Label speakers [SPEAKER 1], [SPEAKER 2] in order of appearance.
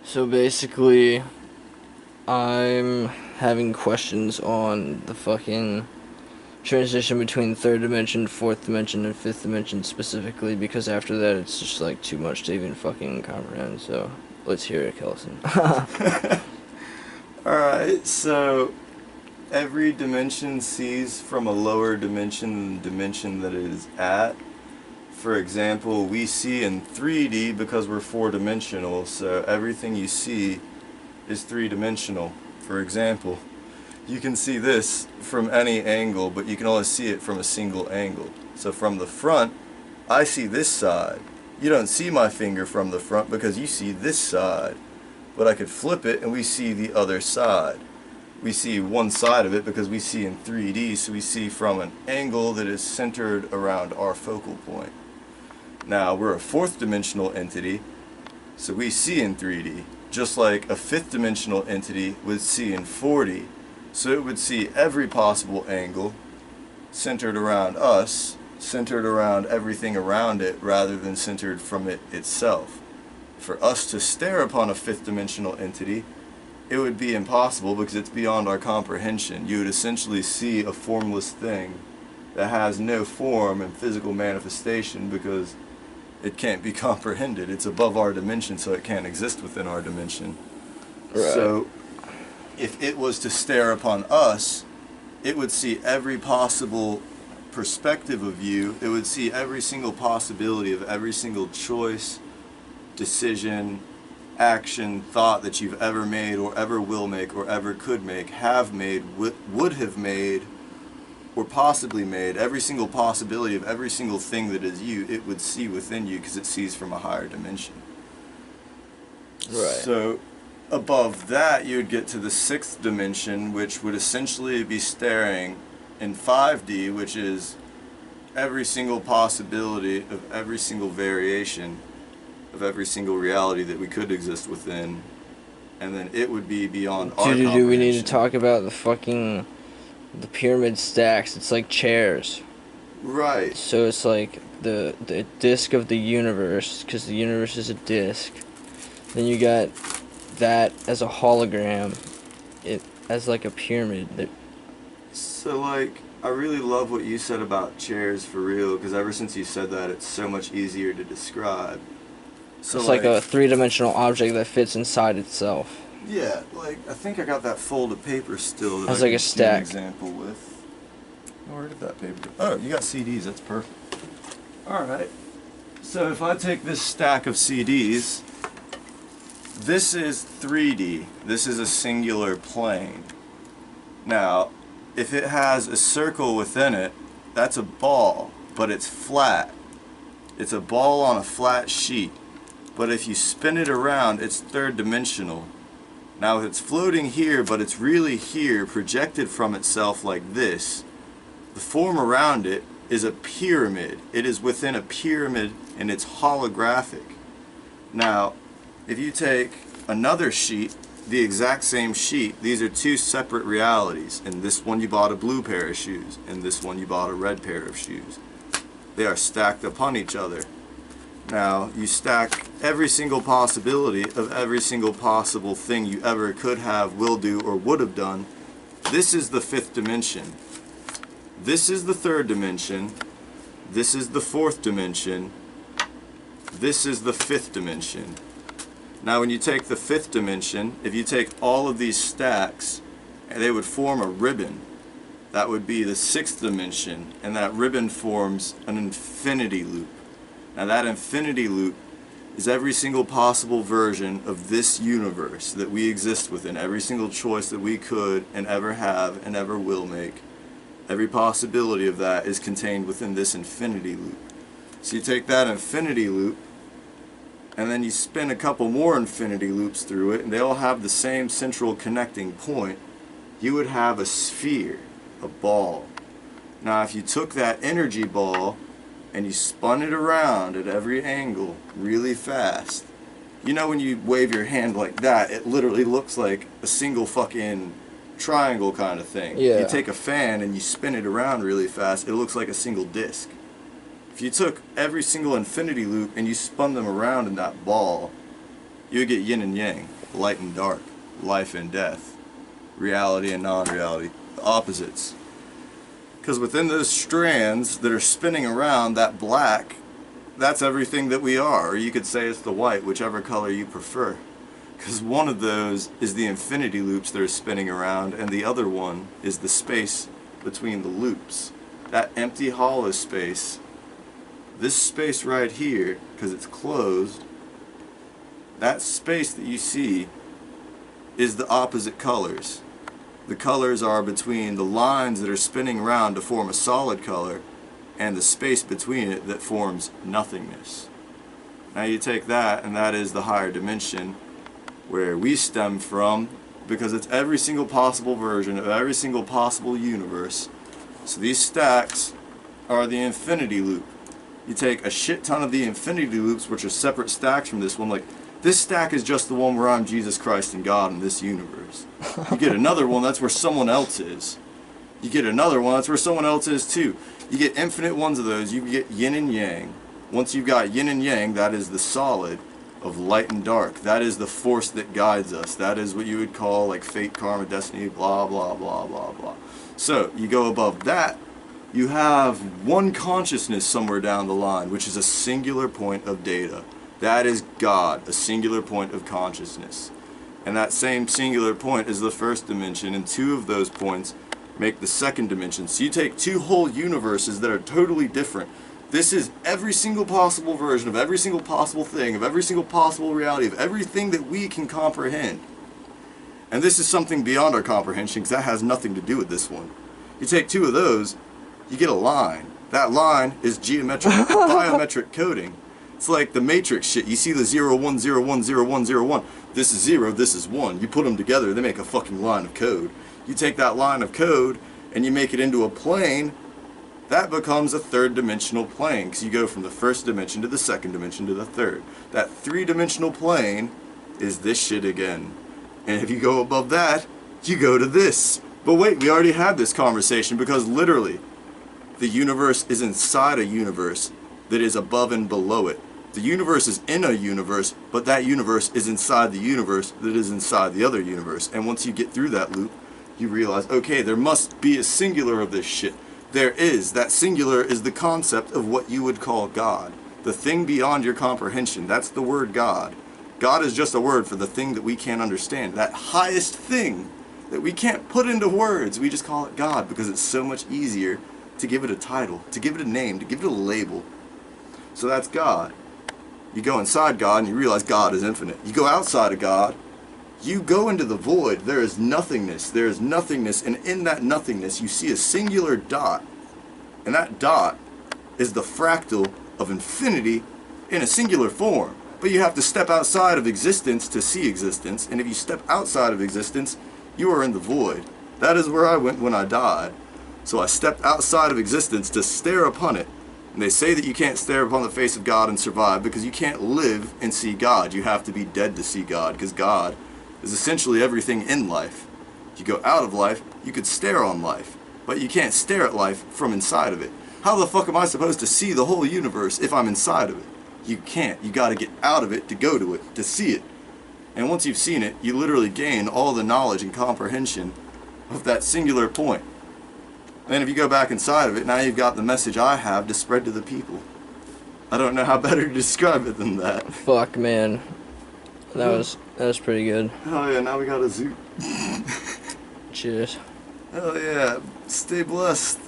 [SPEAKER 1] So basically, I'm having questions on the fucking transition between third dimension, fourth dimension, and fifth dimension specifically, because after that it's just like too much to even fucking comprehend. So let's hear it, Kelson.
[SPEAKER 2] Alright, so every dimension sees from a lower dimension than the dimension that it is at. For example, we see in 3D because we're four-dimensional, so everything you see is three-dimensional. For example, you can see this from any angle, but you can only see it from a single angle. So from the front, I see this side. You don't see my finger from the front because you see this side. But I could flip it and we see the other side. We see one side of it because we see in 3D, so we see from an angle that is centered around our focal point. Now, we're a fourth dimensional entity, so we see in 3D, just like a fifth dimensional entity would see in 4D. So it would see every possible angle centered around us, centered around everything around it, rather than centered from it itself. For us to stare upon a fifth dimensional entity, it would be impossible because it's beyond our comprehension. You would essentially see a formless thing that has no form and physical manifestation because it can't be comprehended. It's above our dimension, so it can't exist within our dimension.
[SPEAKER 1] Right.
[SPEAKER 2] So if it was to stare upon us, it would see every possible perspective of you. It would see every single possibility of every single choice, decision, action, thought that you've ever made or ever will make or ever could make, have made, would have made, or possibly made. Every single possibility of every single thing that is you, it would see within you because it sees from a higher dimension.
[SPEAKER 1] Right.
[SPEAKER 2] So above that, you would get to the sixth dimension, which would essentially be staring in 5D, which is every single possibility of every single variation of every single reality that we could exist within, and then it would be beyond our comprehension.
[SPEAKER 1] Do we need to talk about the pyramid stacks? It's like chairs.
[SPEAKER 2] Right.
[SPEAKER 1] So it's like the disc of the universe, because the universe is a disc. Then you got that as a hologram, it as like a pyramid.
[SPEAKER 2] So like, I really love what you said about chairs for real, because ever since you said that, it's so much easier to describe. So
[SPEAKER 1] It's like a three-dimensional object that fits inside itself.
[SPEAKER 2] Yeah, like I think I got that fold of paper still that
[SPEAKER 1] Has
[SPEAKER 2] I
[SPEAKER 1] like
[SPEAKER 2] can
[SPEAKER 1] a
[SPEAKER 2] do
[SPEAKER 1] stack.
[SPEAKER 2] an example with. Where did that paper go? Oh, you got CDs. That's perfect. All right. So if I take this stack of CDs, this is 3D. This is a singular plane. Now, if it has a circle within it, that's a ball, but it's flat. It's a ball on a flat sheet. But if you spin it around, it's third dimensional. Now it's floating here, but it's really here, projected from itself like this. The form around it is a pyramid. It is within a pyramid and it's holographic. Now, if you take another sheet, the exact same sheet, these are two separate realities. In this one you bought a blue pair of shoes, in this one you bought a red pair of shoes. They are stacked upon each other. Now, you stack every single possibility of every single possible thing you ever could have, will do, or would have done. This is the fifth dimension. This is the third dimension. This is the fourth dimension. This is the fifth dimension. Now, when you take the fifth dimension, if you take all of these stacks, they would form a ribbon. That would be the sixth dimension, and that ribbon forms an infinity loop. Now that infinity loop is every single possible version of this universe that we exist within, every single choice that we could and ever have and ever will make. Every possibility of that is contained within this infinity loop. So you take that infinity loop and then you spin a couple more infinity loops through it, and they all have the same central connecting point. You would have a sphere, a ball. Now if you took that energy ball and you spun it around at every angle really fast, you know when you wave your hand like that, it literally looks like a single fucking triangle kind of thing.
[SPEAKER 1] Yeah.
[SPEAKER 2] You take a fan and you spin it around really fast, it looks like a single disc. If you took every single infinity loop and you spun them around in that ball, you would get yin and yang, light and dark, life and death, reality and non-reality, the opposites. Because within those strands that are spinning around, that black, that's everything that we are. Or you could say it's the white, whichever color you prefer. Because one of those is the infinity loops that are spinning around, and the other one is the space between the loops. That empty hollow space, this space right here, because it's closed, that space that you see is the opposite colors. The colors are between the lines that are spinning around to form a solid color and the space between it that forms nothingness. Now you take that, and that is the higher dimension where we stem from, because it's every single possible version of every single possible universe. So these stacks are the infinity loop. You take a shit ton of the infinity loops, which are separate stacks from this one, like this stack is just the one where I'm Jesus Christ and God in this universe. You get another one, that's where someone else is. You get another one, that's where someone else is too. You get infinite ones of those, you get yin and yang. Once you've got yin and yang, that is the solid of light and dark. That is the force that guides us. That is what you would call like fate, karma, destiny, blah, blah, blah, blah, blah. So you go above that, you have one consciousness somewhere down the line, which is a singular point of data. That is God, a singular point of consciousness. And that same singular point is the first dimension, and two of those points make the second dimension. So you take two whole universes that are totally different. This is every single possible version of every single possible thing, of every single possible reality, of everything that we can comprehend. And this is something beyond our comprehension, because that has nothing to do with this one. You take two of those, you get a line. That line is geometric, biometric coding. It's like the Matrix shit. You see the 0, 1, 0, 1, 0, 1, 0, 1. This is 0, this is 1. You put them together, they make a fucking line of code. You take that line of code, and you make it into a plane. That becomes a third dimensional plane, because you go from the first dimension to the second dimension to the third. That three-dimensional plane is this shit again. And if you go above that, you go to this. But wait, we already had this conversation, because literally, the universe is inside a universe that is above and below it. The universe is in a universe, but that universe is inside the universe that is inside the other universe. And once you get through that loop, you realize, okay, there must be a singular of this shit. There is. That singular is the concept of what you would call God. The thing beyond your comprehension. That's the word God. God is just a word for the thing that we can't understand. That highest thing that we can't put into words. We just call it God because it's so much easier to give it a title, to give it a name, to give it a label. So that's God. You go inside God and you realize God is infinite. You go outside of God, you go into the void. There is nothingness. There is nothingness, and in that nothingness you see a singular dot. And that dot is the fractal of infinity in a singular form. But you have to step outside of existence to see existence, and if you step outside of existence, you are in the void. That is where I went when I died. So I stepped outside of existence to stare upon it. And they say that you can't stare upon the face of God and survive because you can't live and see God. You have to be dead to see God, because God is essentially everything in life. If you go out of life, you could stare on life, but you can't stare at life from inside of it. How the fuck am I supposed to see the whole universe if I'm inside of it? You can't. You gotta get out of it to go to it, to see it. And once you've seen it, you literally gain all the knowledge and comprehension of that singular point. And if you go back inside of it, now you've got the message I have to spread to the people. I don't know how better to describe it than that.
[SPEAKER 1] Fuck, man. That was pretty good.
[SPEAKER 2] Oh yeah, now we got a zoo.
[SPEAKER 1] Cheers.
[SPEAKER 2] Hell yeah. Stay blessed.